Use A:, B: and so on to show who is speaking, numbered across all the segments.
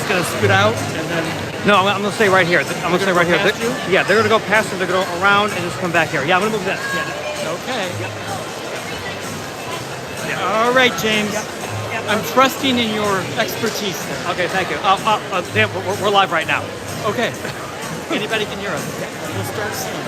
A: just gonna scoot out and then.
B: No, I'm gonna stay right here. I'm gonna stay right here.
A: Past you?
B: Yeah, they're gonna go past them. They're gonna go around and just come back here. Yeah, I'm gonna move this. Yeah.
A: Okay. All right, James. I'm trusting in your expertise there.
B: Okay, thank you. Dan, we're live right now.
A: Okay. Anybody can hear us. We'll start soon.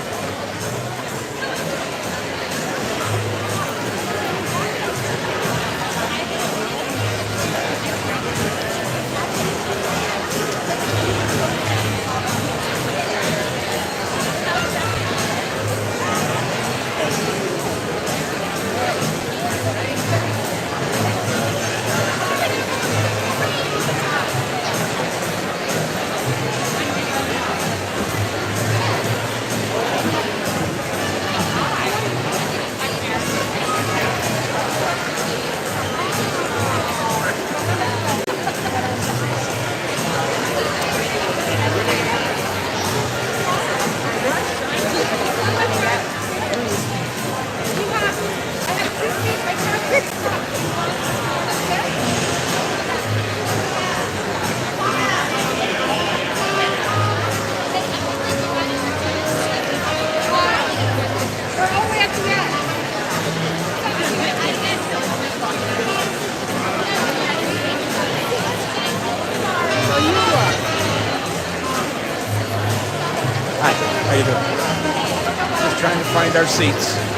C: Hi, how you doing? Just trying to find our seats.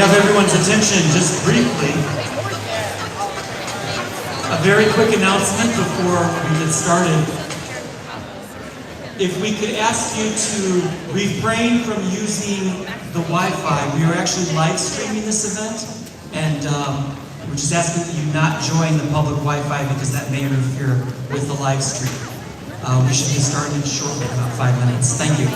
D: have everyone's attention just briefly. A very quick announcement before we get started. If we could ask you to refrain from using the Wi-Fi, we are actually live streaming this event, and we're just asking that you not join the public Wi-Fi because that may interfere with the live stream. We should be starting shortly, about 5 minutes. Thank you.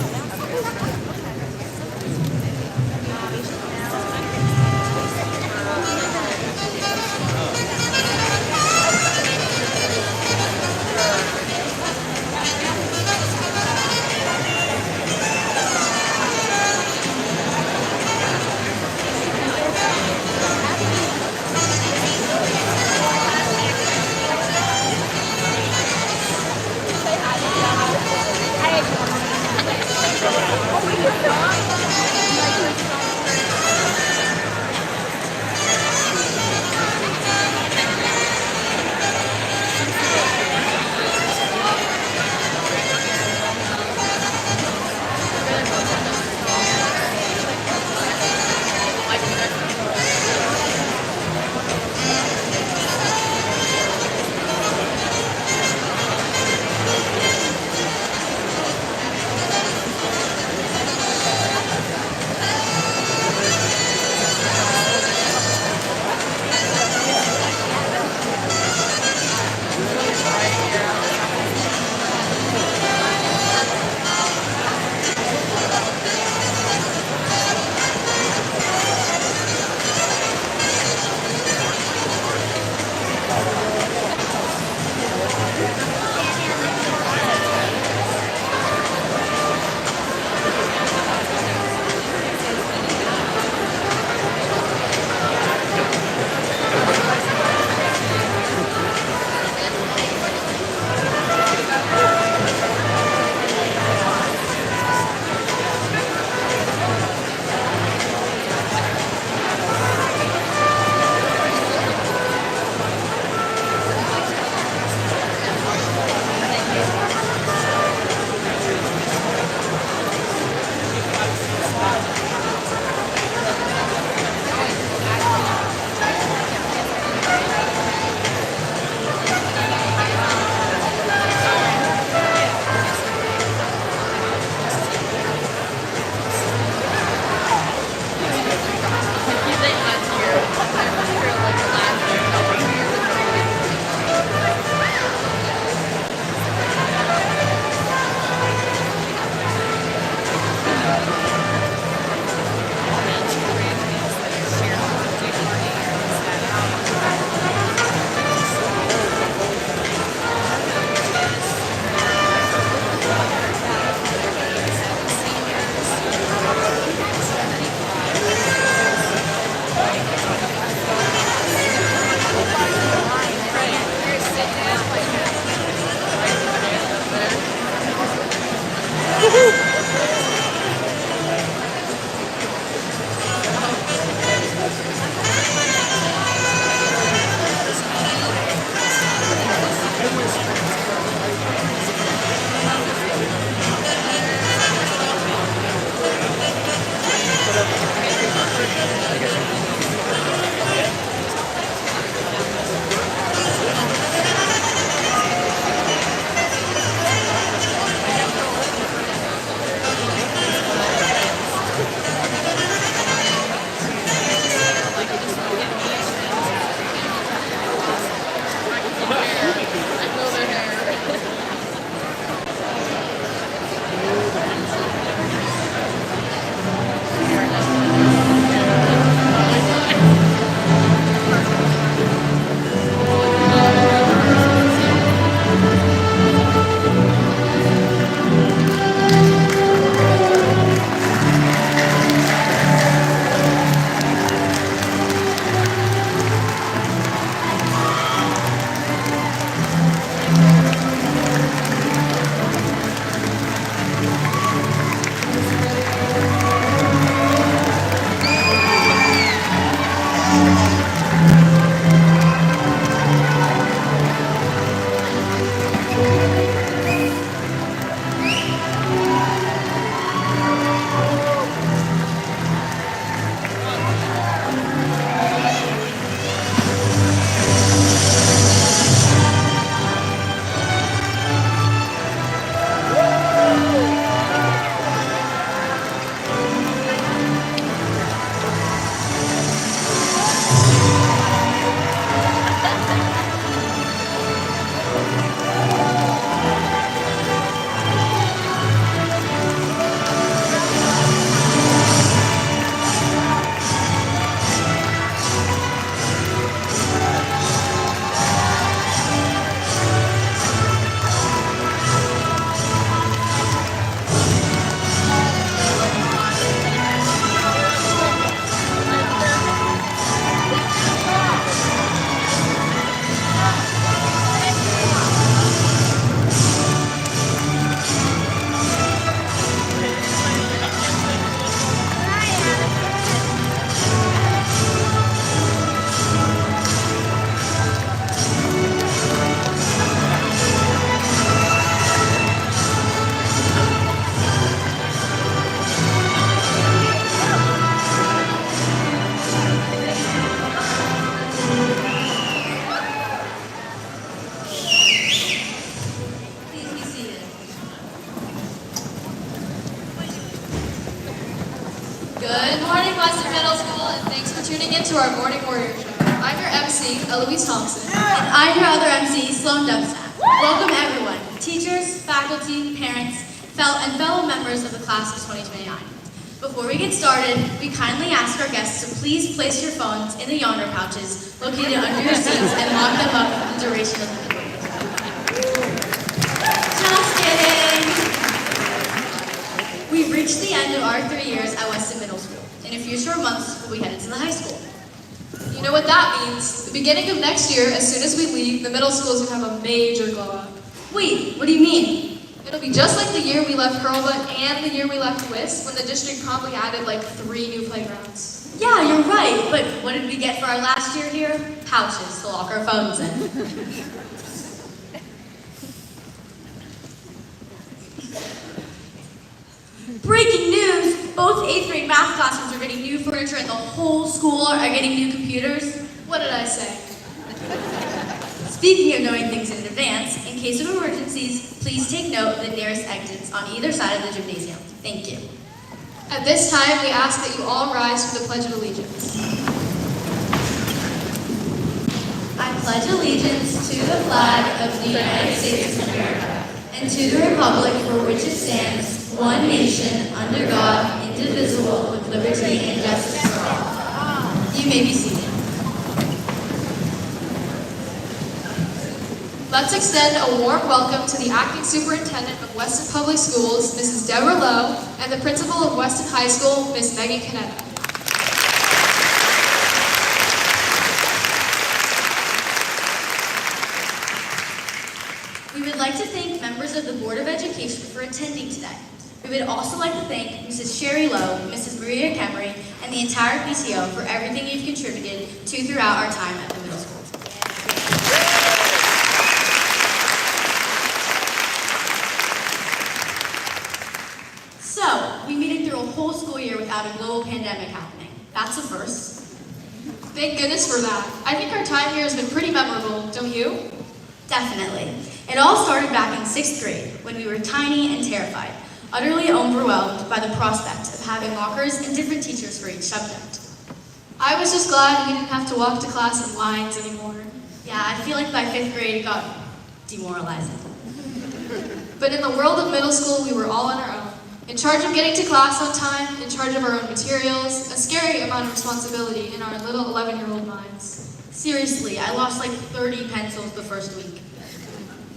E: tuning in to our Morning Warrior Show. I'm your MC, Eloise Thompson.
F: And I'm your other MC, Sloan Dubstaff. Welcome everyone, teachers, faculty, parents, and fellow members of the class of 2029. Before we get started, we kindly ask our guests to please place your phones in the yonder pouches located under your seats and lock them up for the duration of the meeting. Just kidding! We've reached the end of our 3 years at Weston Middle School. In a few short months, we'll be headed to the high school.
E: You know what that means? The beginning of next year, as soon as we leave, the middle school is going to have a major glow up.
F: Wait, what do you mean?
E: It'll be just like the year we left Hurlbut and the year we left Wist, when the district promptly added like 3 new playgrounds.
F: Yeah, you're right, but what did we get for our last year here? Pouches to lock our phones in. Breaking news! Both 8th grade math classrooms are getting new furniture and the whole school are getting new computers.
E: What did I say?
F: Speaking of knowing things in advance, in case of emergencies, please take note of the nearest exits on either side of the gymnasium. Thank you.
E: At this time, we ask that you all rise for the Pledge of Allegiance.
F: I pledge allegiance to the flag of the United States of America and to the republic for which it stands, one nation, under God, indivisible, with liberty and justice for all. You may be seated.
E: Let's extend a warm welcome to the Acting Superintendent of Weston Public Schools, Mrs. Deborah Lowe, and the Principal of Weston High School, Ms. Megan Canetta.
F: We would like to thank members of the Board of Education for attending today. We would also like to thank Mrs. Sherry Lowe, Mrs. Maria Kemery, and the entire PTO for everything you've contributed to throughout our time at the middle school. So, we made it through a whole school year without a global pandemic happening. That's a first.
E: Thank goodness for that. I think our time here has been pretty memorable, don't you?
F: Definitely. It all started back in 6th grade, when we were tiny and terrified, utterly overwhelmed by the prospect of having lockers and different teachers for each subject.
E: I was just glad we didn't have to walk to class in lines anymore.
F: Yeah, I feel like by 5th grade it got demoralizing.
E: But in the world of middle school, we were all on our own. In charge of getting to class on time, in charge of our own materials, a scary amount of responsibility in our little 11-year-old minds.
F: Seriously, I lost like 30 pencils the first week.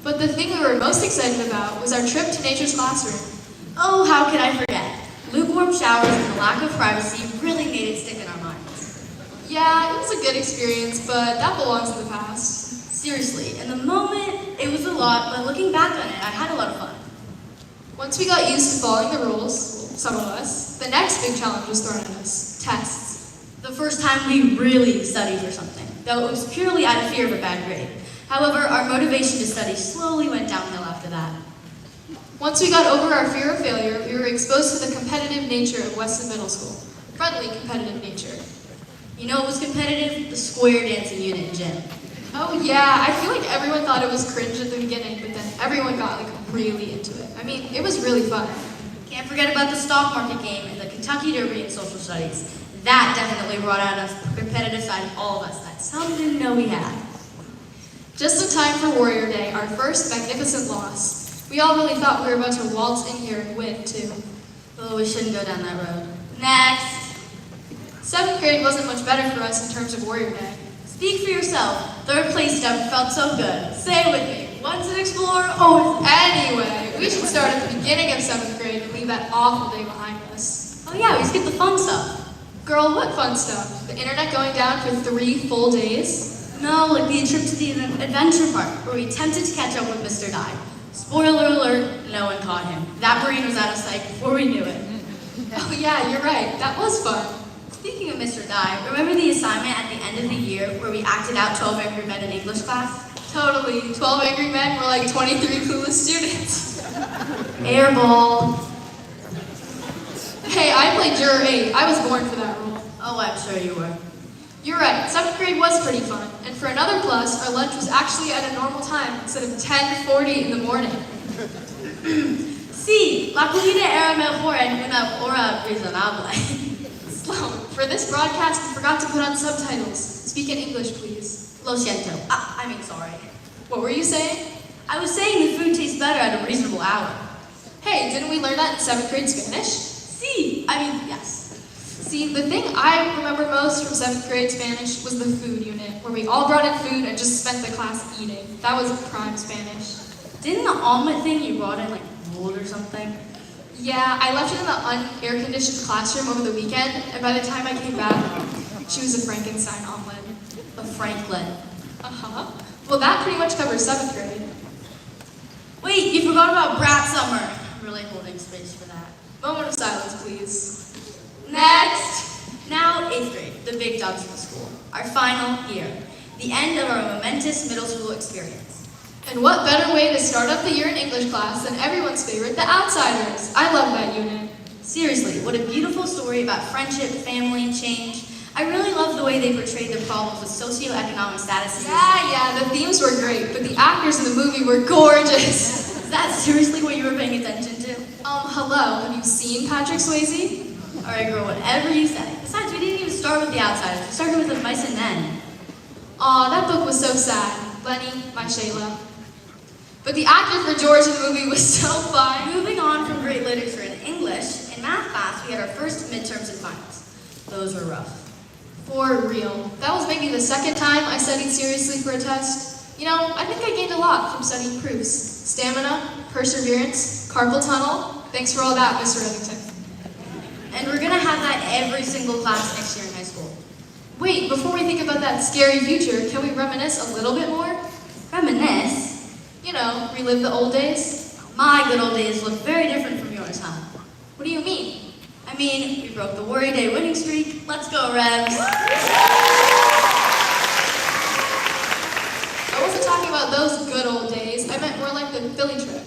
E: But the thing we were most excited about was our trip to nature's classroom.
F: Oh, how could I forget? Lukewarm showers and the lack of privacy really made it stick in our minds.
E: Yeah, it was a good experience, but that belongs in the past.
F: Seriously, in the moment, it was a lot, but looking back on it, I had a lot of fun.
E: Once we got used to following the rules, some of us, the next big challenge was thrown at us: tests.
F: The first time we really studied for something, though it was purely out of fear of a bad grade. However, our motivation to study slowly went downhill after that.
E: Once we got over our fear of failure, we were exposed to the competitive nature of Weston Middle School. Friendly competitive nature.
F: You know what was competitive? The square dancing unit in gym.
E: Oh yeah, I feel like everyone thought it was cringe at the beginning, but then everyone got like really into it. I mean, it was really fun.
F: Can't forget about the stock market game and the Kentucky Derby and social studies. That definitely brought out a competitive side of all of us that some didn't know we had.
E: Just in time for Warrior Day, our first magnificent loss. We all really thought we were about to waltz in here and win, too.
F: Oh, we shouldn't go down that road. Next!
E: 7th grade wasn't much better for us in terms of Warrior Day.
F: Speak for yourself. 3rd place stuff felt so good. Say it with me. Once an explorer, always.
E: Anyway, we should start at the beginning of 7th grade and leave that awful day behind us.
F: Oh yeah, we skipped the fun stuff.
E: Girl, what fun stuff? The internet going down for 3 full days?
F: No, like the trip to the adventure park, where we attempted to catch up with Mr. Dye. Spoiler alert, no one caught him. That brain was out of sight before we knew it.
E: Oh yeah, you're right. That was fun.
F: Speaking of Mr. Dye, remember the assignment at the end of the year where we acted out 12 Angry Men in English class?
E: Totally. 12 Angry Men were like 23 clueless students.
F: Airball.
E: Hey, I played Juror 8. I was born for that role.
F: Oh, I'm sure you were.
E: You're right. 7th grade was pretty fun. And for another plus, our lunch was actually at a normal time instead of 10:40 in the morning.
F: Sí, la comida era mejor en una hora razonable.
E: Sloan, For this broadcast, we forgot to put on subtitles. Speak in English, please.
F: Lo siento. Sorry.
E: What were you saying?
F: I was saying the food tastes better at a reasonable hour.
E: Hey, didn't we learn that in 7th grade Spanish?
F: Yes.
E: See, the thing I remember most from 7th grade Spanish was the food unit, where we all brought in food and just spent the class eating. That was prime Spanish.
F: Didn't the omelet thing you brought in like mold or something?
E: Yeah, I left it in the un-air-conditioned classroom over the weekend, and by the time I came back, she was a Frankenstein omelet.
F: A Franklin.
E: Uh-huh. Well, that pretty much covers 7th grade.
F: Wait, you forgot about Brat Summer. I'm really holding space for that.
E: Moment of silence, please.
F: Next! Now 8th grade, the big dogs of the school. Our final year. The end of our momentous middle school experience.
E: And what better way to start up the year in English class than everyone's favorite, The Outsiders. I love that unit.
F: Seriously, what a beautiful story about friendship, family, and change. I really love the way they portrayed the problems with socioeconomic statuses.
E: Yeah, the themes were great, but the actors in the movie were gorgeous.
F: Is that seriously what you were paying attention to?
E: Hello, have you seen Patrick Swayze?
F: Alright, girl, whatever you say. Besides, we didn't even start with The Outsiders. We started with The Mice and Men.
E: Aw, that book was so sad. Lenny, my Shayla. But the actor for George in the movie was so fun.
F: Moving on from great literature and English, in math class we had our first midterms and finals. Those were rough.
E: For real. That was maybe the second time I studied seriously for a test. You know, I think I gained a lot from studying proofs. Stamina, perseverance, carpal tunnel. Thanks for all that, Mr. Remington.
F: And we're gonna have that every single class next year in high school.
E: Wait, before we think about that scary future, can we reminisce a little bit more?
F: Reminisce?
E: You know, relive the old days?
F: My good old days look very different from yours, huh?
E: What do you mean?
F: I mean, we broke the Worry Day winning streak. Let's go, Revs.
E: I wasn't talking about those good old days. I meant more like the Philly trip.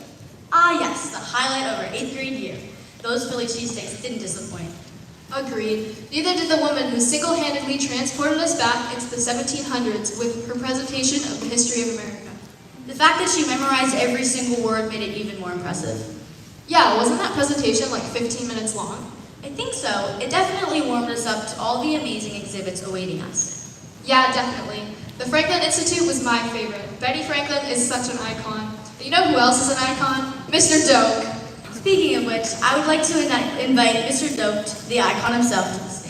F: Ah, yes, the highlight of our 8th grade year. Those Philly cheesesteaks didn't disappoint.
E: Agreed. Neither did the woman who single-handedly transported us back into the 1700s with her presentation of the history of America.
F: The fact that she memorized every single word made it even more impressive.
E: Yeah, wasn't that presentation like 15 minutes long?
F: I think so. It definitely warmed us up to all the amazing exhibits awaiting us.
E: Yeah, definitely. The Franklin Institute was my favorite. Betty Franklin is such an icon. You know who else is an icon? Mr. Doak.
F: Speaking of which, I would like to invite Mr. Doak, the icon himself, to the stand.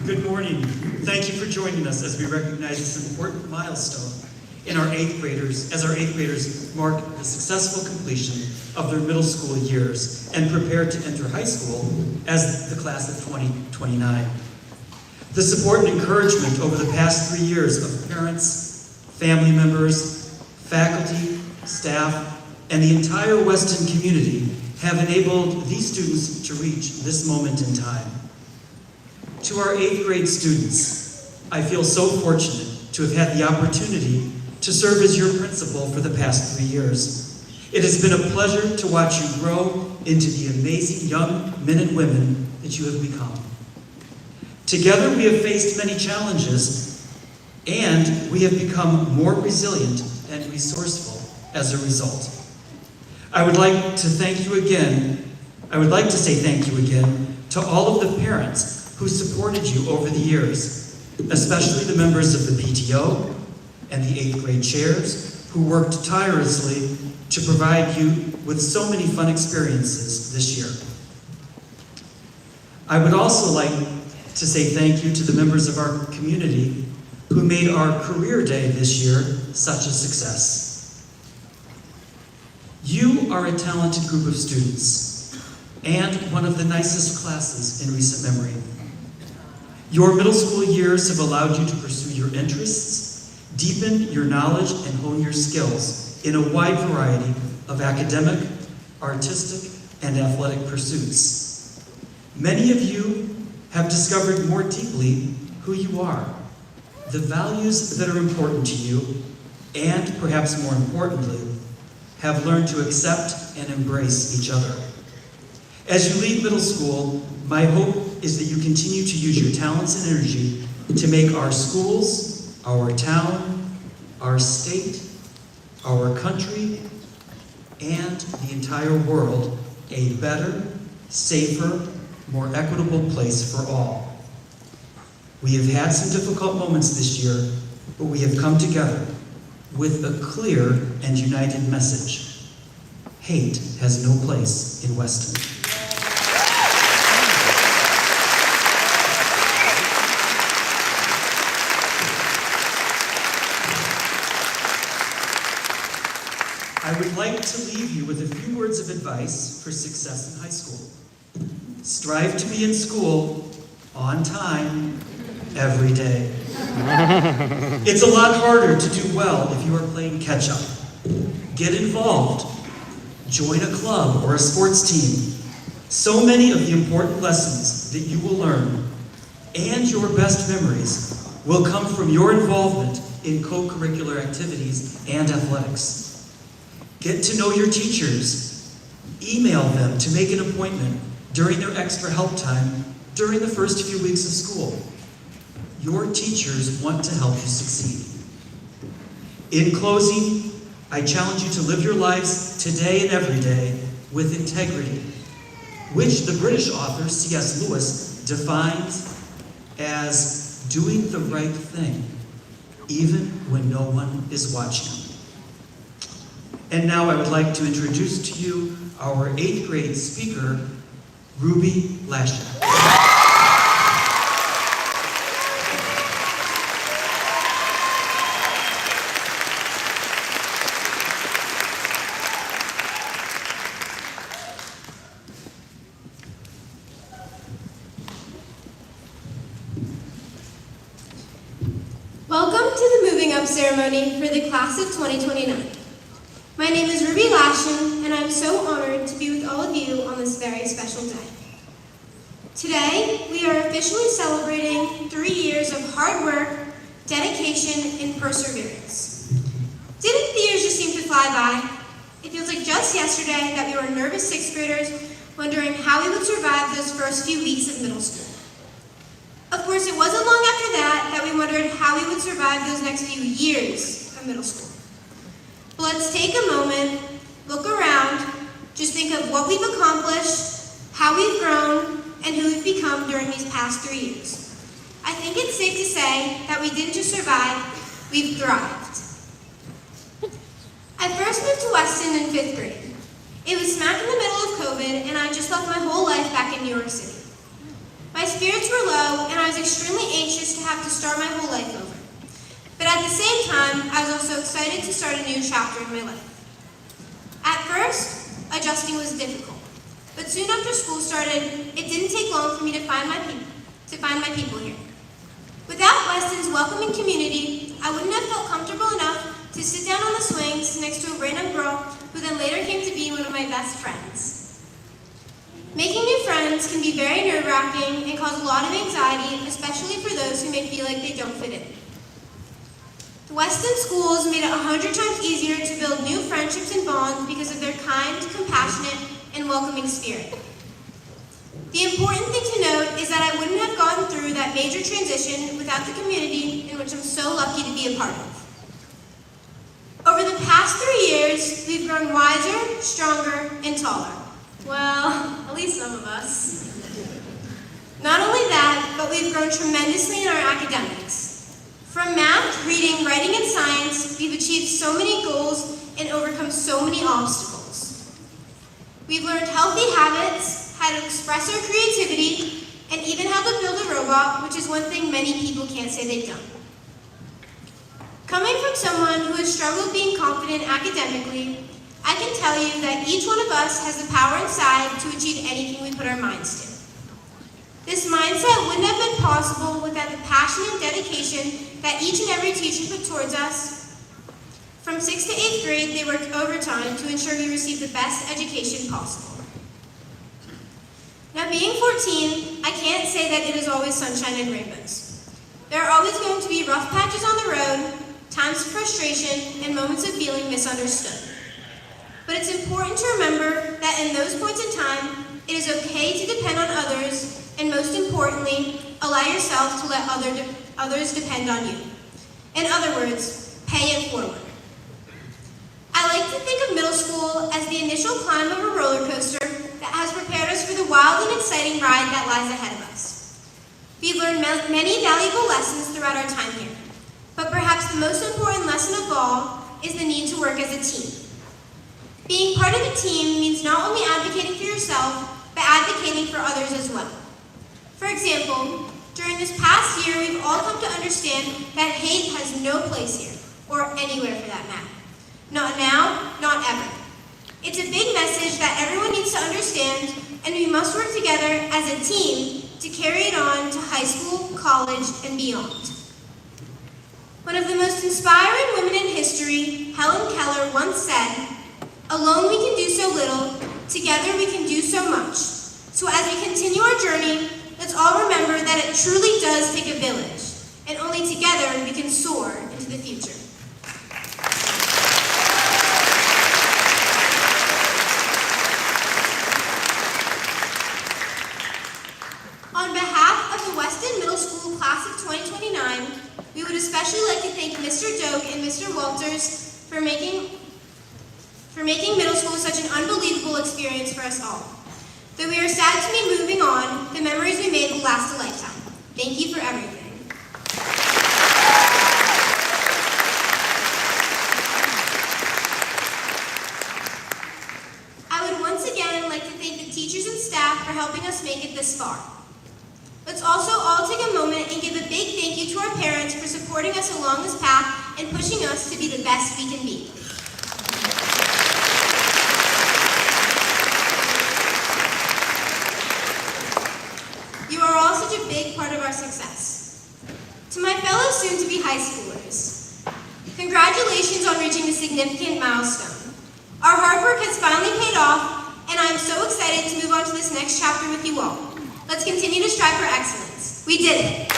D: Good morning. Thank you for joining us as we recognize this important milestone in our 8th graders, as our 8th graders mark the successful completion of their middle school years and prepare to enter high school as the class of 2029. The support and encouragement over the past 3 years of parents, family members, faculty, staff, and the entire Weston community have enabled these students to reach this moment in time. To our 8th grade students, I feel so fortunate to have had the opportunity to serve as your principal for the past 3 years. It has been a pleasure to watch you grow into the amazing young men and women that you have become. Together we have faced many challenges, and we have become more resilient and resourceful as a result. I would like to say thank you again to all of the parents who supported you over the years, especially the members of the PTO and the 8th grade chairs who worked tirelessly to provide you with so many fun experiences this year. I would also like to say thank you to the members of our community who made our career day this year such a success. You are a talented group of students and one of the nicest classes in recent memory. Your middle school years have allowed you to pursue your interests, deepen your knowledge, and hone your skills in a wide variety of academic, artistic, and athletic pursuits. Many of you have discovered more deeply who you are, the values that are important to you, and perhaps more importantly, have learned to accept and embrace each other. As you leave middle school, my hope is that you continue to use your talents and energy to make our schools, our town, our state, our country, and the entire world a better, safer, more equitable place for all. We have had some difficult moments this year, but we have come together with a clear and united message. Hate has no place in Weston. I would like to leave you with a few words of advice for success in high school. Strive to be in school on time every day. It's a lot harder to do well if you are playing catch-up. Get involved. Join a club or a sports team. So many of the important lessons that you will learn and your best memories will come from your involvement in co-curricular activities and athletics. Get to know your teachers. Email them to make an appointment during their extra help time during the first few weeks of school. Your teachers want to help you succeed. In closing, I challenge you to live your lives today and every day with integrity, which the British author C.S. Lewis defines as doing the right thing, even when no one is watching. And now I would like to introduce to you our 8th grade speaker, Ruby Lasher.
G: Welcome to the moving up ceremony for the class of 2029. My name is Ruby Lashen, and I'm so honored to be with all of you on this very special day. Today, we are officially celebrating 3 years of hard work, dedication, and perseverance. Didn't the years just seem to fly by? It feels like just yesterday that we were nervous 6th graders wondering how we would survive those first few weeks of middle school. Of course, it wasn't long after that we wondered how we would survive those next few years of middle school. But let's take a moment, look around, just think of what we've accomplished, how we've grown, and who we've become during these past 3 years. I think it's safe to say that we didn't just survive, we've thrived. I first moved to Weston in 5th grade. It was smack in the middle of COVID, and I just left my whole life back in New York City. My spirits were low, and I was extremely anxious to have to start my whole life over. But at the same time, I was also excited to start a new chapter in my life. At first, adjusting was difficult, but soon after school started, it didn't take long for me to find my people here. Without Weston's welcoming community, I wouldn't have felt comfortable enough to sit down on the swings next to a random girl who then later came to be one of my best friends. Making new friends can be very nerve-wracking and cause a lot of anxiety, especially for those who may feel like they don't fit in. The Weston schools made it 100 times easier to build new friendships and bonds because of their kind, compassionate, and welcoming spirit. The important thing to note is that I wouldn't have gone through that major transition without the community in which I'm so lucky to be a part of. Over the past 3 years, we've grown wiser, stronger, and taller. Well, at least some of us. Not only that, but we've grown tremendously in our academics. From math, reading, writing, and science, we've achieved so many goals and overcome so many obstacles. We've learned healthy habits, how to express our creativity, and even how to build a robot, which is one thing many people can't say they've done. Coming from someone who has struggled being confident academically, I can tell you that each one of us has the power inside to achieve anything we put our minds to. This mindset wouldn't have been possible without the passion and dedication that each and every teacher put towards us. From 6th to 8th grade, they worked overtime to ensure we received the best education possible. Now, being 14, I can't say that it is always sunshine and rainbows. There are always going to be rough patches on the road, times of frustration, and moments of feeling misunderstood. But it's important to remember that in those points in time, it is okay to depend on others, and most importantly, allow yourself to let others depend on you. In other words, pay it forward. I like to think of middle school as the initial climb of a roller coaster that has prepared us for the wild and exciting ride that lies ahead of us. We've learned many valuable lessons throughout our time here, but perhaps the most important lesson of all is the need to work as a team. Being part of a team means not only advocating for yourself, but advocating for others as well. For example, during this past year, we've all come to understand that hate has no place here, or anywhere for that matter. Not now, not ever. It's a big message that everyone needs to understand, and we must work together as a team to carry it on to high school, college, and beyond. One of the most inspiring women in history, Helen Keller, once said, "Alone we can do so little, together we can do so much." So as we continue our journey, let's all remember that it truly does take a village, and only together we can soar into the future. On behalf of the Weston Middle School Class of 2029, we would especially like to thank Mr. Doak and Mr. Walters for making middle school such an unbelievable experience for us all. Though we are sad to be moving on, the memories we made will last a lifetime. Thank you for everything. I would once again like to thank the teachers and staff for helping us make it this far. Let's also all take a moment and give a big thank you to our parents for supporting us along this path and pushing us to be the best we can be. You are all such a big part of our success. To my fellow soon-to-be high schoolers, congratulations on reaching a significant milestone. Our hard work has finally paid off, and I am so excited to move on to this next chapter with you all. Let's continue to strive for excellence. We did it.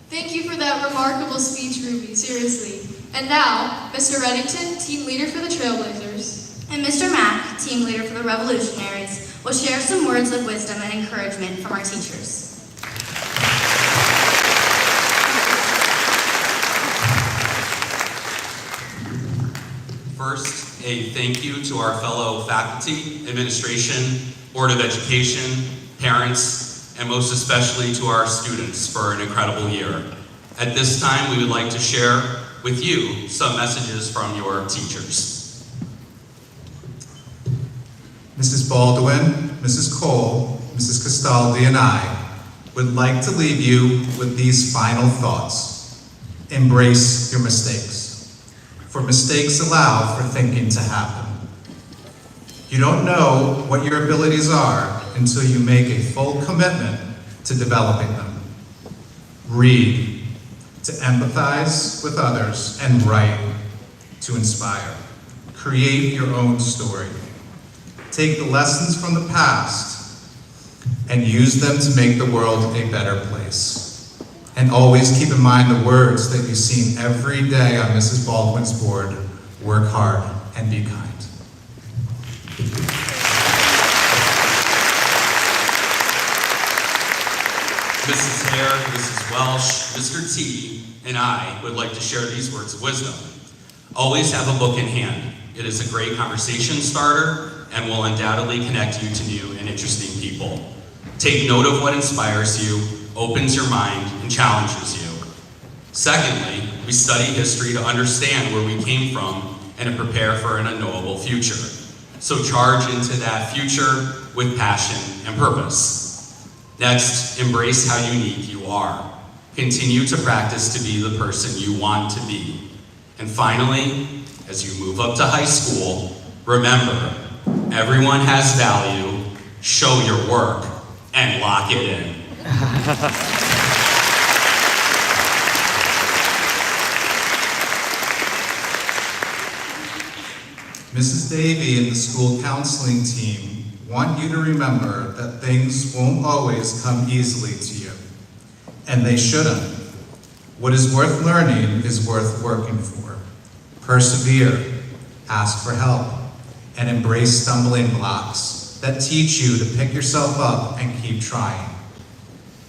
E: Thank you for that remarkable speech, Ruby, seriously. And now, Mr. Reddington, team leader for the Trailblazers,
F: And Mr. Mack, team leader for the Revolutionaries, will share some words of wisdom and encouragement from our teachers.
H: First, a thank you to our fellow faculty, administration, Board of Education, parents, and most especially to our students for an incredible year. At this time, we would like to share with you some messages from your teachers.
I: Mrs. Baldwin, Mrs. Cole, Mrs. Castaldi, and I would like to leave you with these final thoughts. Embrace your mistakes, for mistakes allow for thinking to happen. You don't know what your abilities are until you make a full commitment to developing them. Read to empathize with others, and write to inspire. Create your own story. Take the lessons from the past and use them to make the world a better place. And always keep in mind the words that you've seen every day on Mrs. Baldwin's board: work hard and be kind.
H: Mrs. Hare, Mrs. Welsh, Mr. T, and I would like to share these words of wisdom. Always have a book in hand. It is a great conversation starter and will undoubtedly connect you to new and interesting people. Take note of what inspires you, opens your mind, and challenges you. Secondly, we study history to understand where we came from and to prepare for an unknowable future. So charge into that future with passion and purpose. Next, embrace how unique you are. Continue to practice to be the person you want to be. And finally, as you move up to high school, remember, everyone has value, show your work, and lock it in.
I: Mrs. Davey and the school counseling team want you to remember that things won't always come easily to you, and they shouldn't. What is worth learning is worth working for. Persevere, ask for help, and embrace stumbling blocks that teach you to pick yourself up and keep trying.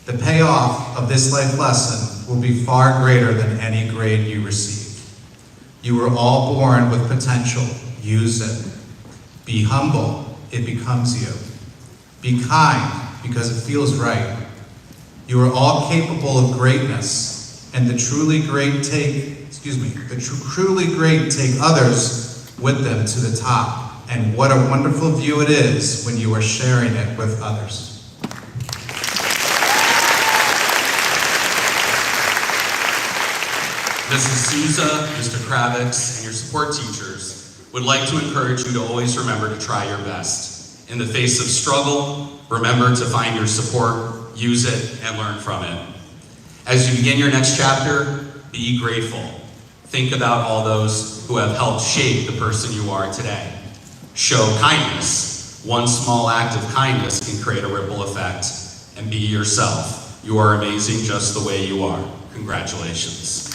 I: The payoff of this life lesson will be far greater than any grade you receive. You were all born with potential. Use it. Be humble. It becomes you. Be kind because it feels right. You are all capable of greatness, and the truly great take others with them to the top. And what a wonderful view it is when you are sharing it with others.
H: Mrs. Souza, Mr. Kravitz, and your support teachers would like to encourage you to always remember to try your best. In the face of struggle, remember to find your support, use it, and learn from it. As you begin your next chapter, be grateful. Think about all those who have helped shape the person you are today. Show kindness. One small act of kindness can create a ripple effect. And be yourself. You are amazing just the way you are. Congratulations.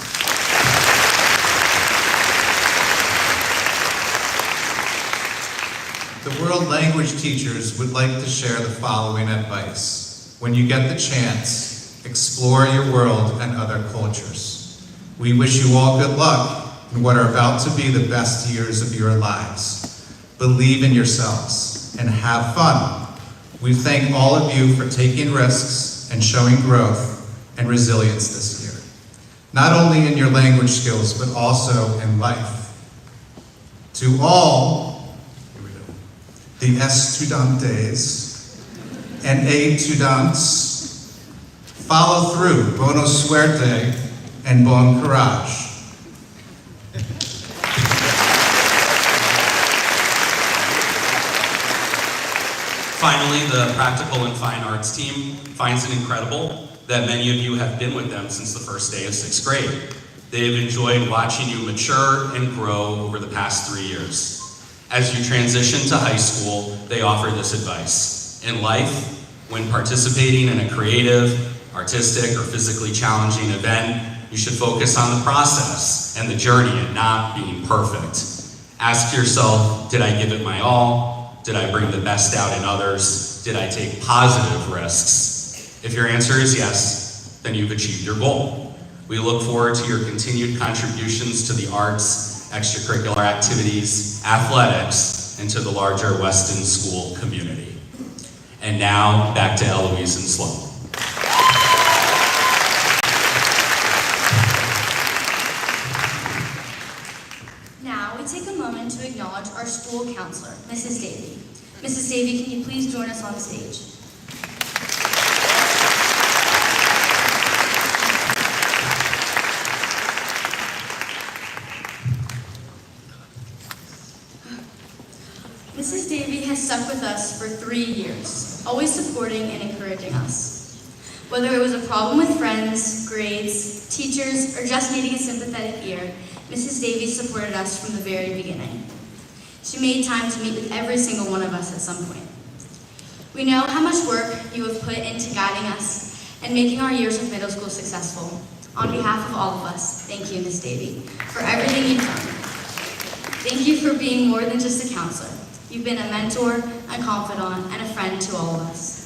I: The world language teachers would like to share the following advice. When you get the chance, explore your world and other cultures. We wish you all good luck in what are about to be the best years of your lives. Believe in yourselves and have fun. We thank all of you for taking risks and showing growth and resilience this year. Not only in your language skills, but also in life. To all the estudiantes and estudiants, follow through, buena suerte, and bon courage.
H: Finally, the Practical and Fine Arts team finds it incredible that many of you have been with them since the first day of 6th grade. They have enjoyed watching you mature and grow over the past 3 years. As you transition to high school, they offer this advice. In life, when participating in a creative, artistic, or physically challenging event, you should focus on the process and the journey and not being perfect. Ask yourself, did I give it my all? Did I bring the best out in others? Did I take positive risks? If your answer is yes, then you've achieved your goal. We look forward to your continued contributions to the arts, extracurricular activities, athletics, and to the larger Weston school community. And now, back to Eloise and Sloan.
F: Now, we take a moment to acknowledge our school counselor, Mrs. Davey. Mrs. Davey, can you please join us on stage? Mrs. Davey has stuck with us for 3 years, always supporting and encouraging us. Whether it was a problem with friends, grades, teachers, or just needing a sympathetic ear, Mrs. Davey supported us from the very beginning. She made time to meet with every single one of us at some point. We know how much work you have put into guiding us and making our years of middle school successful. On behalf of all of us, thank you, Ms. Davey, for everything you've done. Thank you for being more than just a counselor. You've been a mentor, a confidant, and a friend to all of us.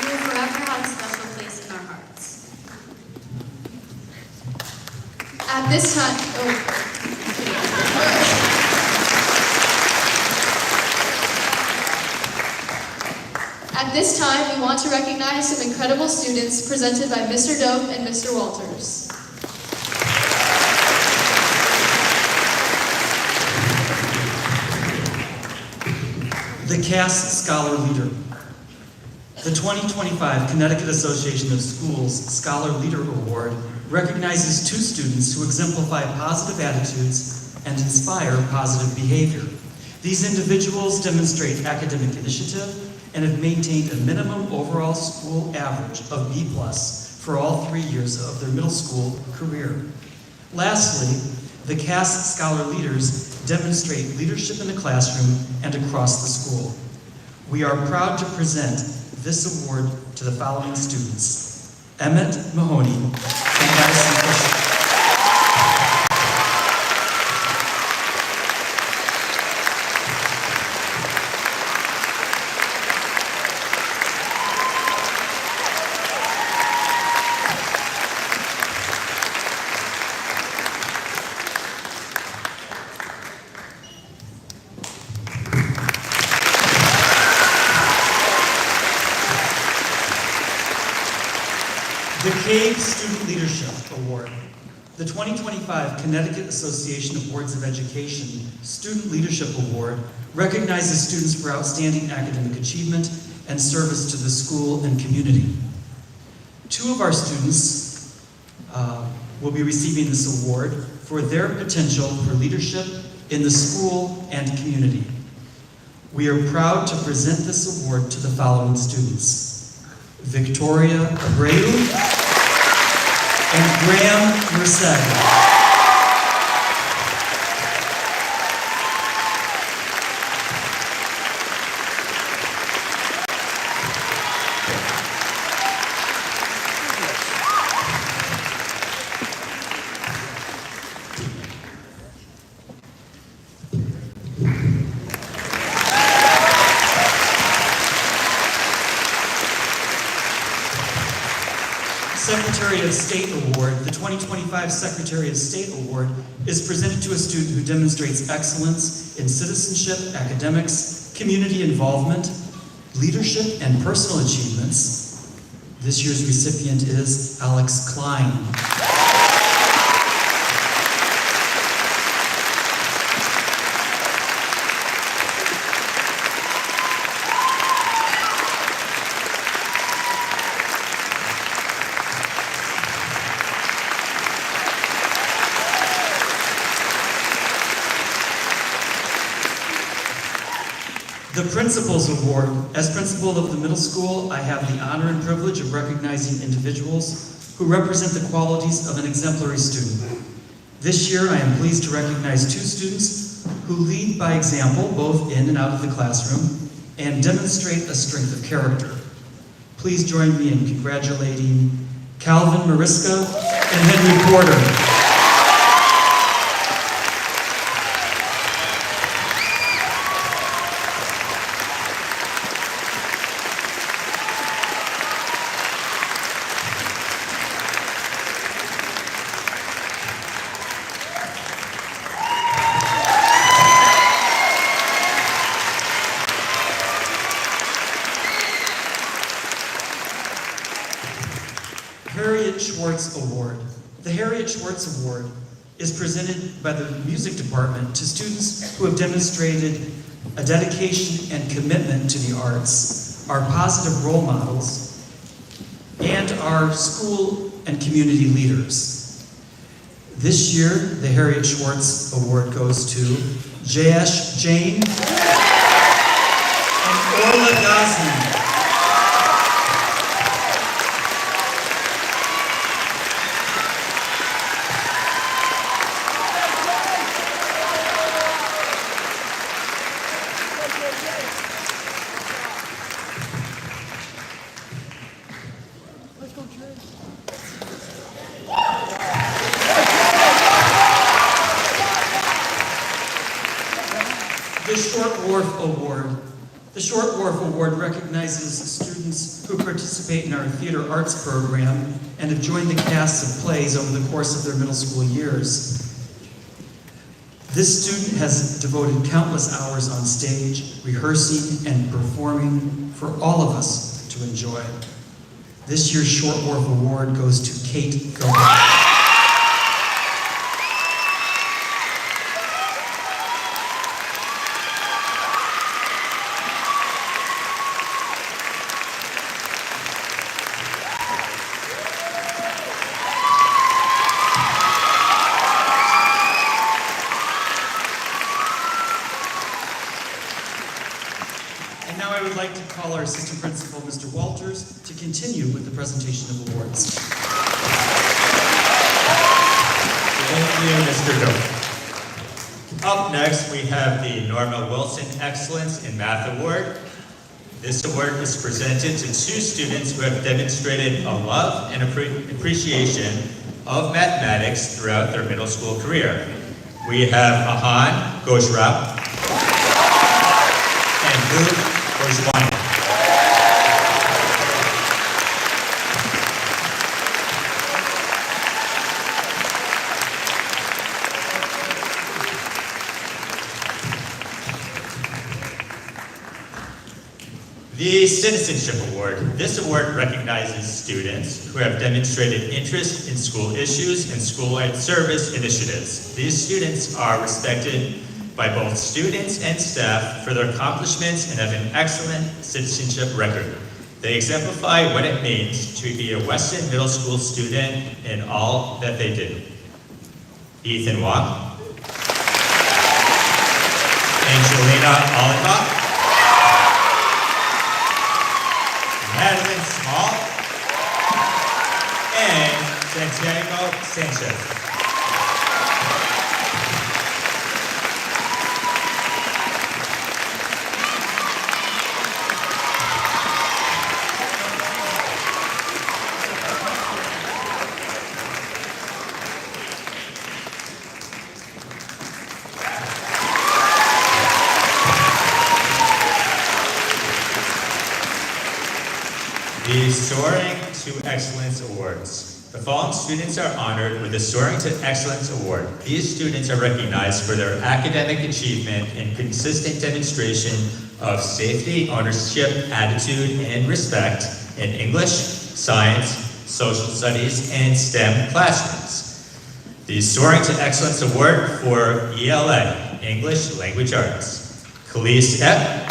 F: You will forever have a special place in our hearts.
E: At this time, At this time, we want to recognize some incredible students presented by Mr. Dope and Mr. Walters.
D: The CAS Scholar Leader. The 2025 Connecticut Association of Schools Scholar Leader Award recognizes 2 students who exemplify positive attitudes and inspire positive behavior. These individuals demonstrate academic initiative and have maintained a minimum overall school average of B+ for all 3 years of their middle school career. Lastly, the CAS Scholar Leaders demonstrate leadership in the classroom and across the school. We are proud to present this award to the following students: Emmett Mahoney and Madison Fisher. The CAVE Student Leadership Award. The 2025 Connecticut Association of Boards of Education Student Leadership Award recognizes students for outstanding academic achievement and service to the school and community. Two of our students will be receiving this award for their potential for leadership in the school and community. We are proud to present this award to the following students: Victoria Abreu and Graham Merced. Secretary of State Award. The 2025 Secretary of State Award is presented to a student who demonstrates excellence in citizenship, academics, community involvement, leadership, and personal achievements. This year's recipient is Alex Klein. The Principal's Award. As principal of the middle school, I have the honor and privilege of recognizing individuals who represent the qualities of an exemplary student. This year, I am pleased to recognize two students who lead by example, both in and out of the classroom, and demonstrate a strength of character. Please join me in congratulating Calvin Mariska and Henry Porter. Harriet Schwartz Award. The Harriet Schwartz Award is presented by the music department to students who have demonstrated a dedication and commitment to the arts, are positive role models, and are school and community leaders. This year, the Harriet Schwartz Award goes to Jayesh Jain and Orla Gosney. The Short Wharf Award. The Short Wharf Award recognizes students who participate in our theater arts program and have joined the casts of plays over the course of their middle school years. This student has devoted countless hours on stage, rehearsing and performing for all of us to enjoy. This year's Short Wharf Award goes to Kate Gilbert. And now I would like to call our assistant principal, Mr. Walters, to continue with the presentation of awards.
J: Thank you. you, Mr. Doe. Up next, we have the Norma Wilson Excellence in Math Award. This award is presented to 2 students who have demonstrated a love and appreciation of mathematics throughout their middle school career. We have Ahan Goshrab and Luke Gojwani. The Citizenship Award. This award recognizes students who have demonstrated interest in school issues and school-wide service initiatives. These students are respected by both students and staff for their accomplishments and have an excellent citizenship record. They exemplify what it means to be a Weston Middle School student in all that they do. Ethan Wong, Angelina Ollenbach, Madeline Small, and Santiago Sanchez. The Soaring to Excellence Awards. The following students are honored with the Soaring to Excellence Award. These students are recognized for their academic achievement and consistent demonstration of safety, ownership, attitude, and respect in English, science, social studies, and STEM classrooms. The Soaring to Excellence Award for ELA, English Language Arts. Khalees Epp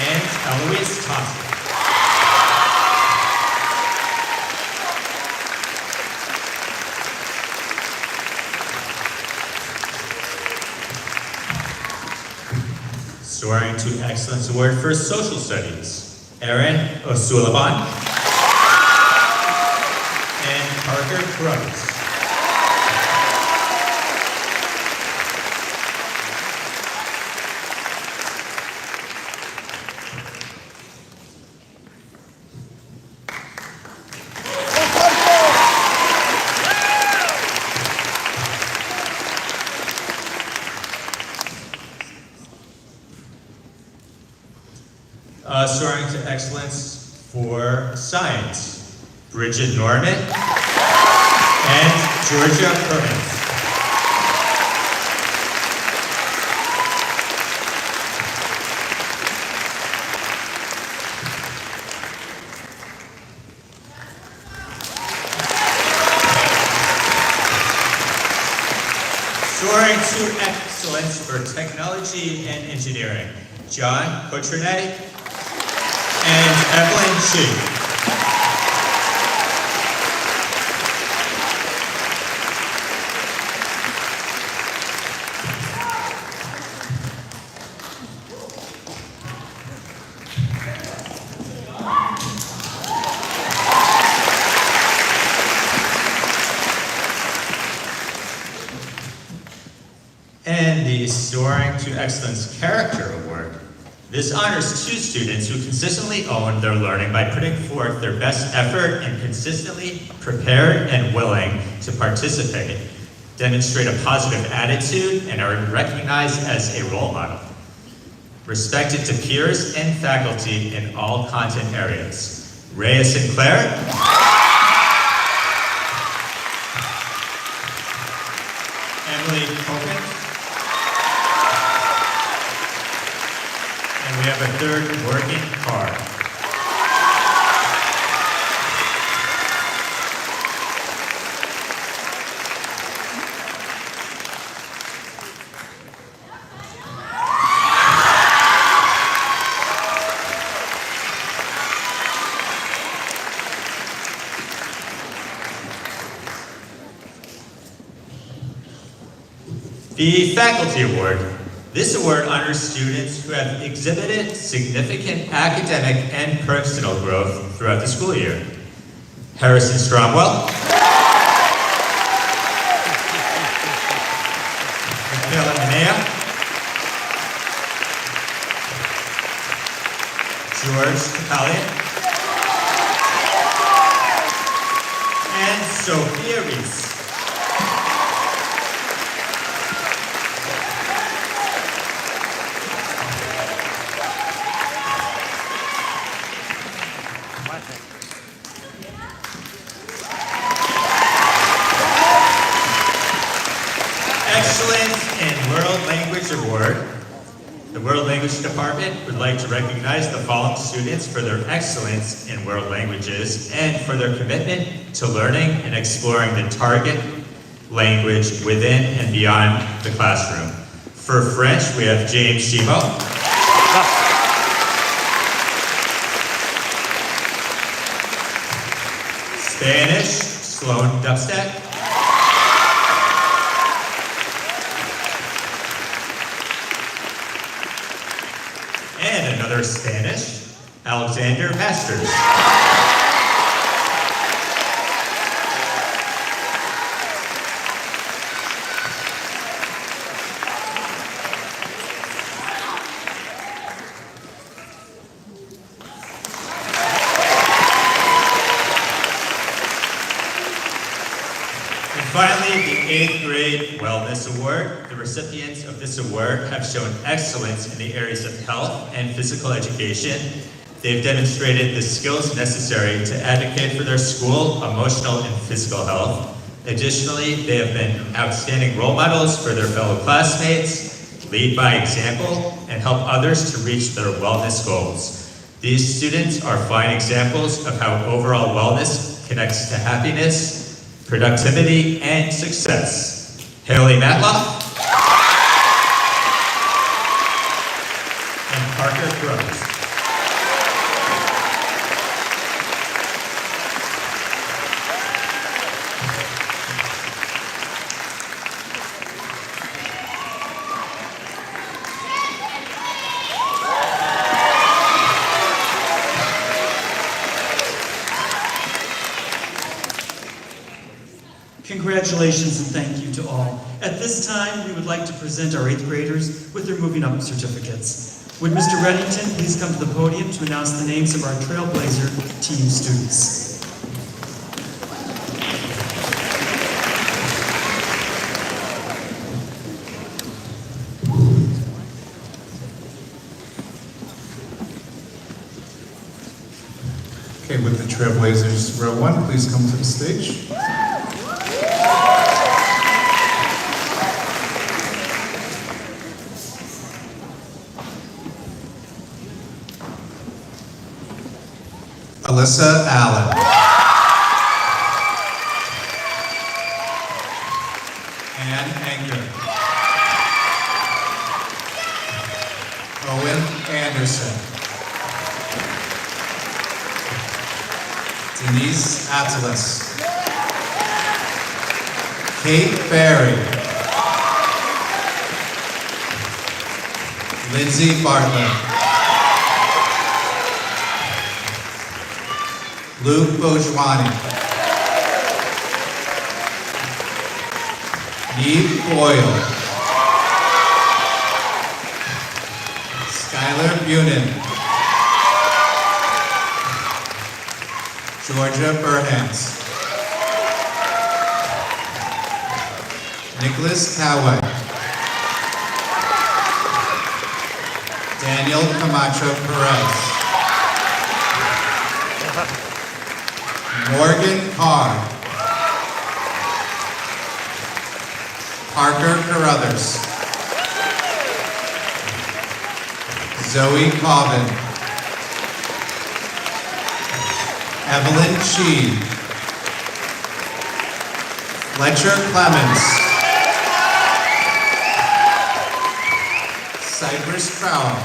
J: and Eloise Thompson. Soaring to Excellence Award for Social Studies, Erin O'Sullivan and Parker Brooks. Soaring to Excellence for Science, Bridget Norman and Georgia Perkins. Soaring to Excellence for Technology and Engineering, John Cotrinet and Evelyn Chi. And the Soaring to Excellence Character Award. This honors 2 students who consistently own their learning by putting forth their best effort and consistently prepared and willing to participate, demonstrate a positive attitude, and are recognized as a role model. Respected to peers and faculty in all content areas. Rhea Sinclair, Emily Copen, and we have a third working card. The Faculty Award. This award honors students who have exhibited significant academic and personal growth throughout the school year. Harrison Stromwell, Italian. And Sophia Reese. Excellence in World Language Award. The World Language Department would like to recognize the following students for their excellence in world languages and for their commitment to learning and exploring the target language within and beyond the classroom. For French, we have James Shimo. Spanish, Sloan Dubstep. And another Spanish, Alexander Masters. And finally, the 8th grade Wellness Award. The recipients of this award have shown excellence in the areas of health and physical education. They've demonstrated the skills necessary to advocate for their school, emotional and physical health. Additionally, they have been outstanding role models for their fellow classmates, lead by example, and help others to reach their wellness goals. These students are fine examples of how overall wellness connects to happiness, productivity, and success. Haley Matlock and Parker Groves.
D: Congratulations and thank you to all. At this time, we would like to present our 8th graders with their moving up certificates. Would Mr. Reddington please come to the podium to announce the names of our Trailblazer team students?
I: Okay, with the Trailblazers, row 1, please come to the stage. Alyssa Allen. Ann Anger. Owen Anderson. Denise Atlas. Kate Berry. Lindsay Bartlett. Luke Bojwani. Neve Boyle. Skylar Bunin. Georgia Burhans. Nicholas Coway. Daniel Camacho Perez. Morgan Carr. Parker Carruthers. Zoe Cobbin. Evelyn Chee. Fletcher Clemens. Cypress Trower.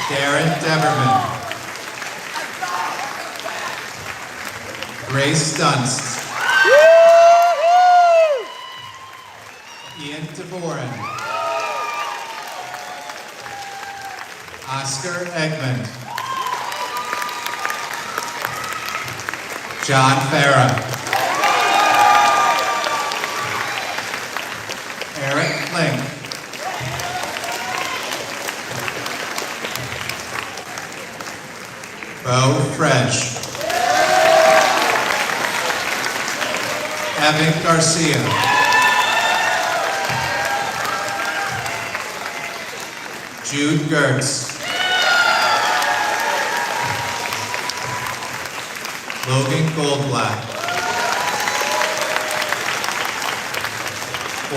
I: Darren Deverman. Grace Dunst. Ian Dvorin. Oscar Egmont. John Farah. Eric Link. Bo Fresh. Evan Garcia. Jude Gertz. Logan Goldblatt.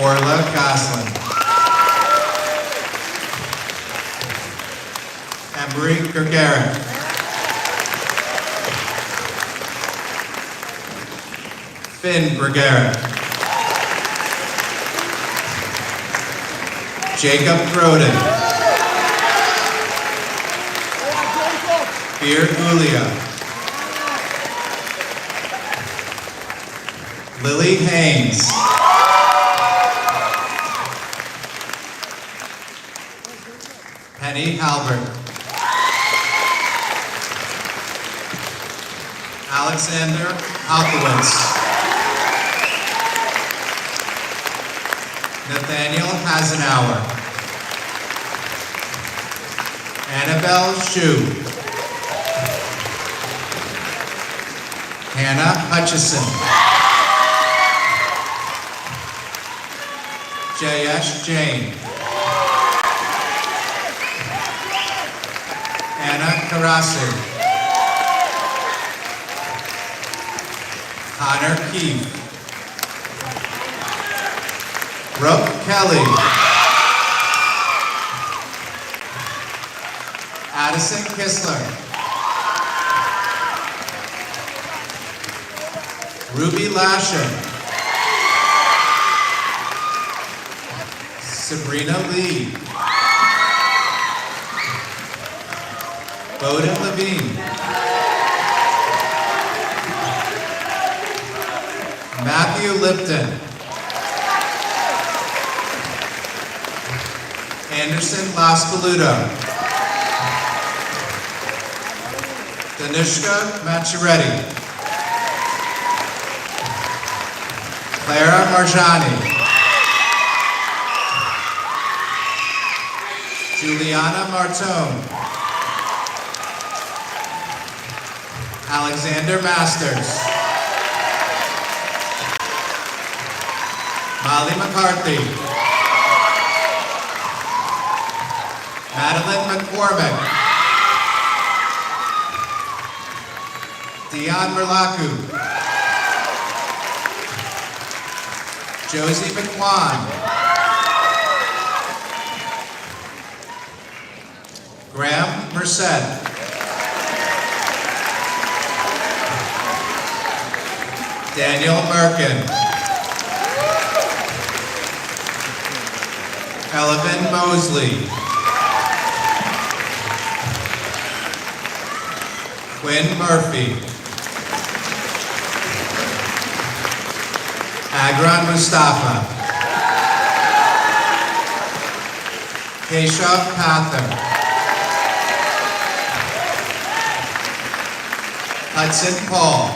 I: Orla Goslin. Embry Gergaric. Finn Gergaric. Jacob Groden. Beer Gulia. Lily Haynes. Penny Halbert. Alexander Alkowitz. Nathaniel Hasenauer. Annabelle Shu. Hannah Hutchison. Jayesh Jain. Anna Karasu. Connor Keefe. Brooke Kelly. Addison Kistler. Ruby Lasher. Sabrina Lee. Bowden Levine. Matthew Lipton. Anderson Laspaluto. Danushka Machiretti. Clara Marjani. Juliana Martone. Alexander Masters. Molly McCarthy. Madeline McCormick. Dion Merlaku. Josie McQuan. Graham Merced. Daniel Merkin. Elvin Mosley. Quinn Murphy. Agron Mustafa. Keshav Pather. Hudson Paul.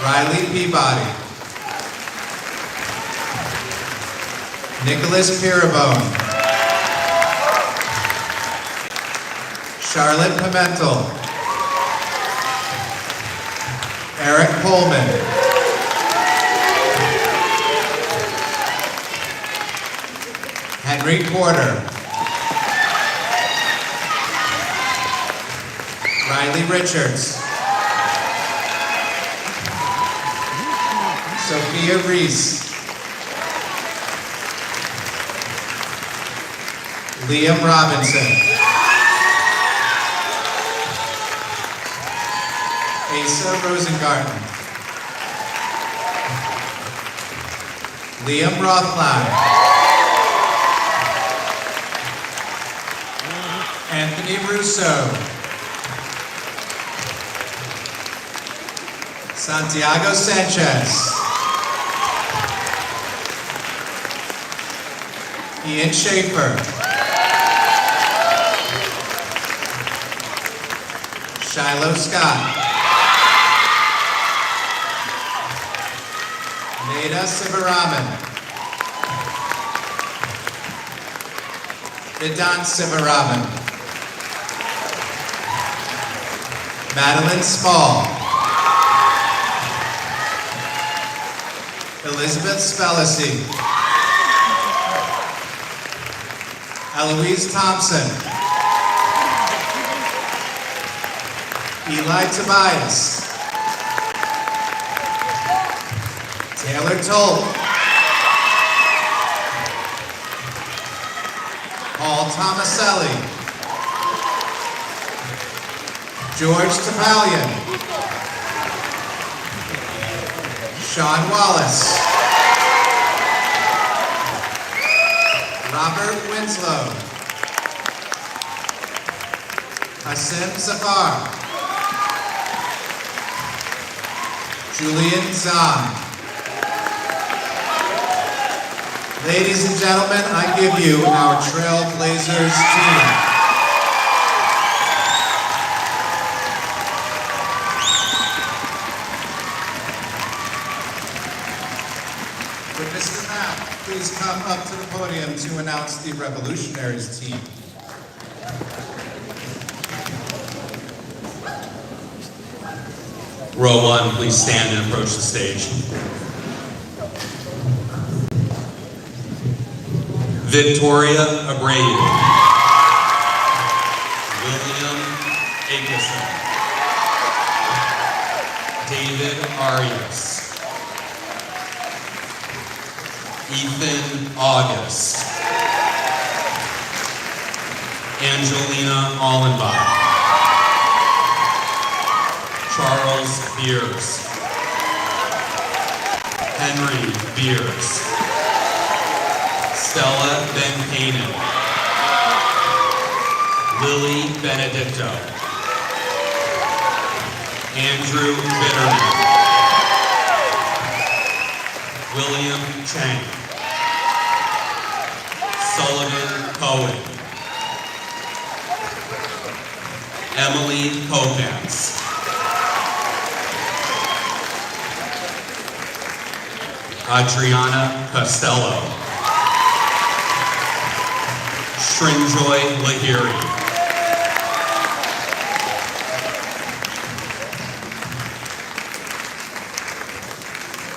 I: Riley Peabody. Nicholas Pirabone. Charlotte Pimentel. Eric Coleman. Henry Porter. Riley Richards. Sophia Reese. Liam Robinson. Asa Rosengarten. Liam Rothline. Anthony Russo. Santiago Sanchez. Ian Schaefer. Shiloh Scott. Neda Sivaraman. Vedant Sivaraman. Madeline Small. Elizabeth Spellacy. Eloise Thompson. Eli Tobias. Taylor Tolt. Paul Tomaselli. George Topalian. Sean Wallace. Robert Winslow. Hassim Zafar. Julian Zahn. Ladies and gentlemen, I give you our Trailblazers team. Would Mr. Mapp please come up to the podium to announce the Revolutionaries team?
H: Row 1, please stand and approach the stage. Victoria Abreu. William Akeson. David Arias. Ethan August. Angelina Allenbach. Charles Beers. Henry Beers. Stella Ben-Canaan. Lily Benedicto. Andrew Bitterman. William Chang. Sullivan Cohen. Emily Kopans. Adriana Costello. Shrinjoy Lahiri.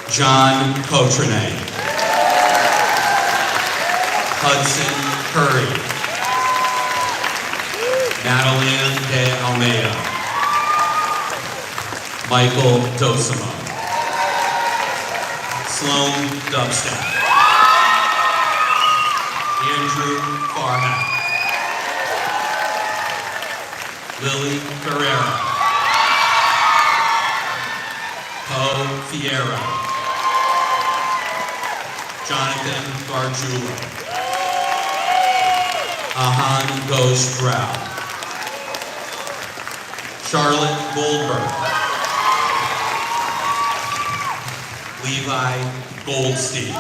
H: John Cotrene. Hudson Curry. Madeline de Almeida. Michael Dosimo. Sloan Dubstaff. Andrew Farhat. Lily Ferreira. Poe Fiera. Jonathan Gargiulo. Ahan Ghosh Rao. Charlotte Goldberg. Levi Goldstein.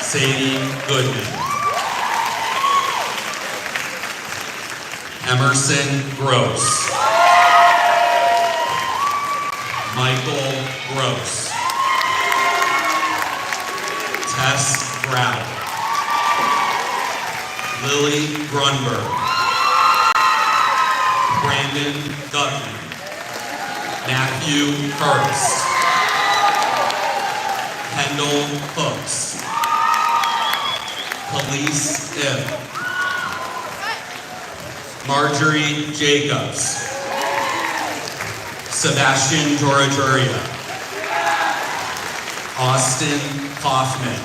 H: Sadie Goodman. Emerson Gross. Michael Gross. Tess Brown. Lily Grunberg. Brandon Gutman. Matthew Hurst. Kendall Hooks. Police Ib. Marjorie Jacobs. Sebastian Jorajuria. Austin Kaufman.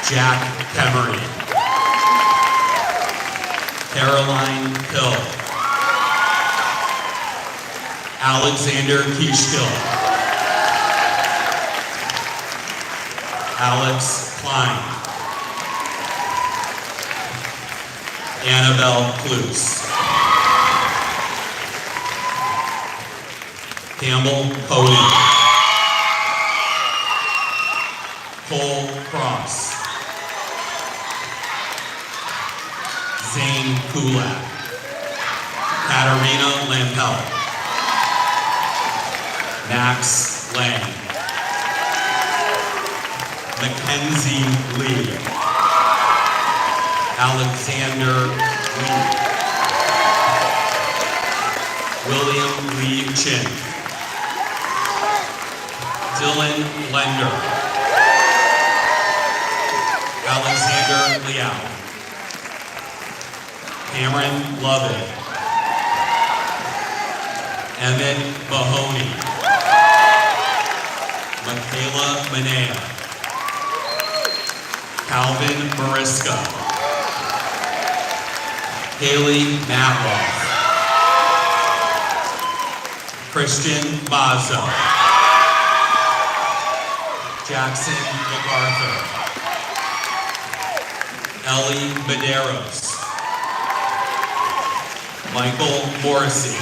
H: Jack Kemery. Caroline Hill. Alexander Kishkill. Alex Klein. Annabelle Klutz. Campbell Cody. Cole Cross. Zane Kulak. Katarina Lampel. Max Lang. Mackenzie Lee. Alexander Lee. William Lee Chin. Dylan Lender. Alexander Liao. Cameron Lovett. Emmett Mahoney. Michaela Manea. Calvin Mariska. Haley Matloff. Christian Mazza. Jackson MacArthur. Ellie Medeiros. Michael Morrissey.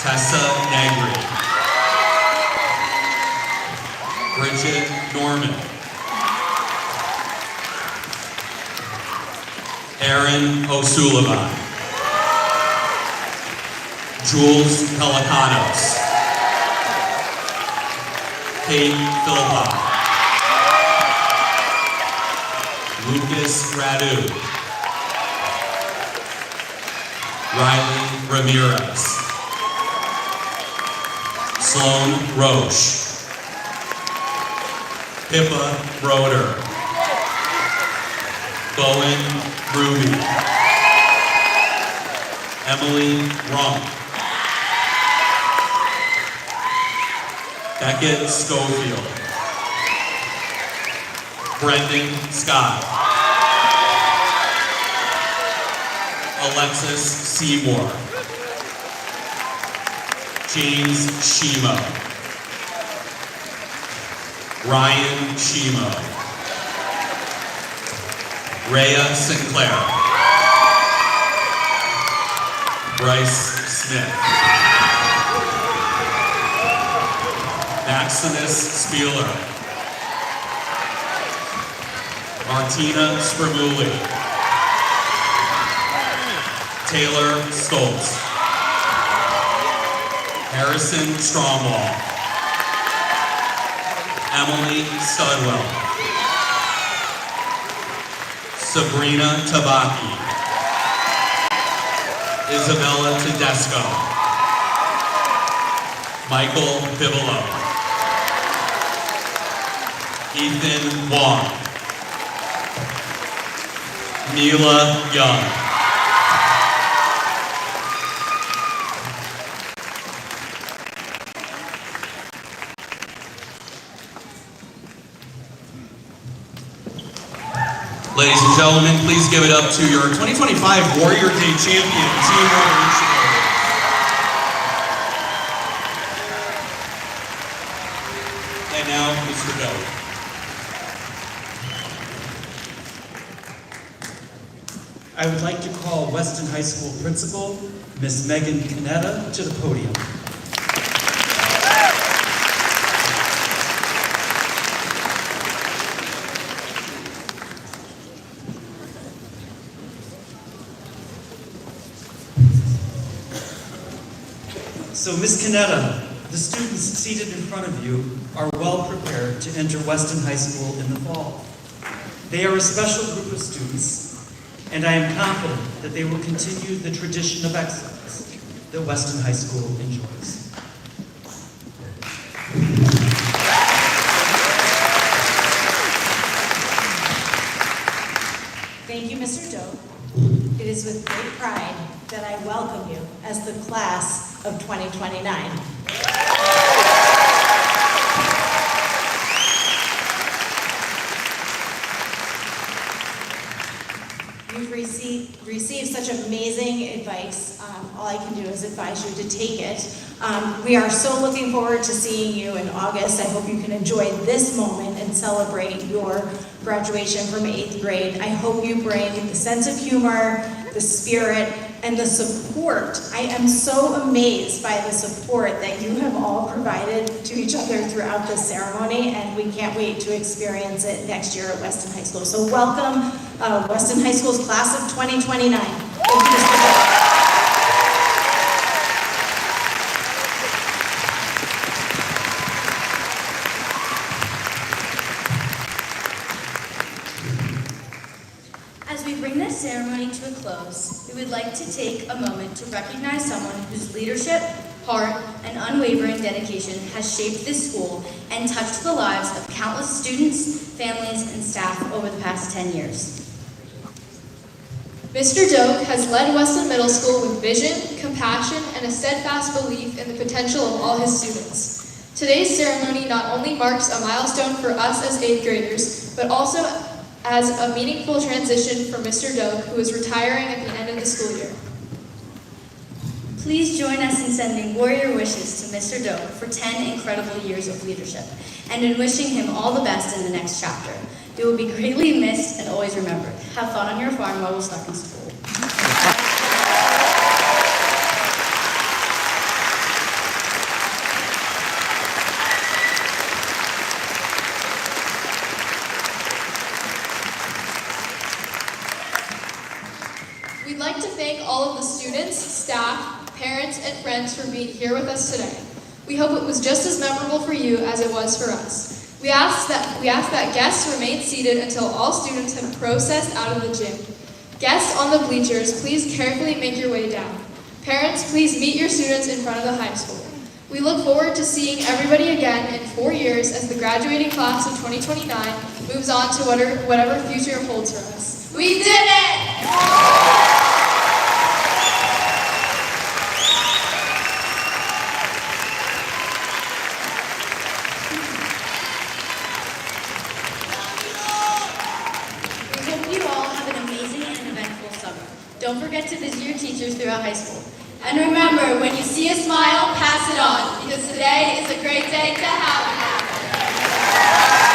H: Tessa Negri. Bridget Norman. Aaron O'Sullivan. Jules Pelicanos. Kate Philpott. Lucas Radu. Riley Ramirez. Sloan Roche. Pippa Broder. Bowen Ruby. Emily Rump. Beckett Schofield. Brendan Scott. Alexis Seymour. James Shimo. Ryan Shimo. Rhea Sinclair. Bryce Smith. Maximus Spieler. Martina Spramuli. Taylor Stoltz. Harrison Stromwall. Emily Studwell. Sabrina Tabaki. Isabella Tedesco. Michael Bibelow. Ethan Wong. Mila Young. Ladies and gentlemen, please give it up to your 2025 Warrior Day champion, Team Revolutionary. And now, Mr. Doe.
D: I would like to call Weston High School Principal, Miss Megan Canetta, to the podium. So, Ms. Canetta, the students seated in front of you are well prepared to enter Weston High School in the fall. They are a special group of students, and I am confident that they will continue the tradition of excellence that Weston High School enjoys.
K: Thank you, Mr. Doe. It is with great pride that I welcome you as the class of 2029. You've received such amazing advice. All I can do is advise you to take it. We are so looking forward to seeing you in August. I hope you can enjoy this moment and celebrate your graduation from 8th grade. I hope you bring the sense of humor, the spirit, and the support. I am so amazed by the support that you have all provided to each other throughout this ceremony, and we can't wait to experience it next year at Weston High School. So welcome, Weston High School's class of 2029. Thank you, Mr. Doe.
F: this ceremony to a close, we would like to take a moment to recognize someone whose leadership, heart, and unwavering dedication has shaped this school and touched the lives of countless students, families, and staff over the past 10 years.
E: Mr. Doak has led Weston Middle School with vision, compassion, and a steadfast belief in the potential of all his students. Today's ceremony not only marks a milestone for us as 8th graders, but also as a meaningful transition for Mr. Doak, who is retiring at the end of the school year.
F: Please join us in sending warrior wishes to Mr. Doak for 10 incredible years of leadership, and in wishing him all the best in the next chapter. You will be greatly missed and always remembered. Have fun on your farm while we're stuck in school.
E: We'd like to thank all of the students, staff, parents, and friends for being here with us today. We hope it was just as memorable for you as it was for us. We ask that guests remain seated until all students have processed out of the gym. Guests on the bleachers, please carefully make your way down. Parents, please meet your students in front of the high school. We look forward to seeing everybody again in 4 years as the graduating class of 2029 moves on to whatever future holds for us.
F: We did it! Don't forget to visit your teachers throughout high school. And remember, when you see a smile, pass it on, because today is a great day to have it happen.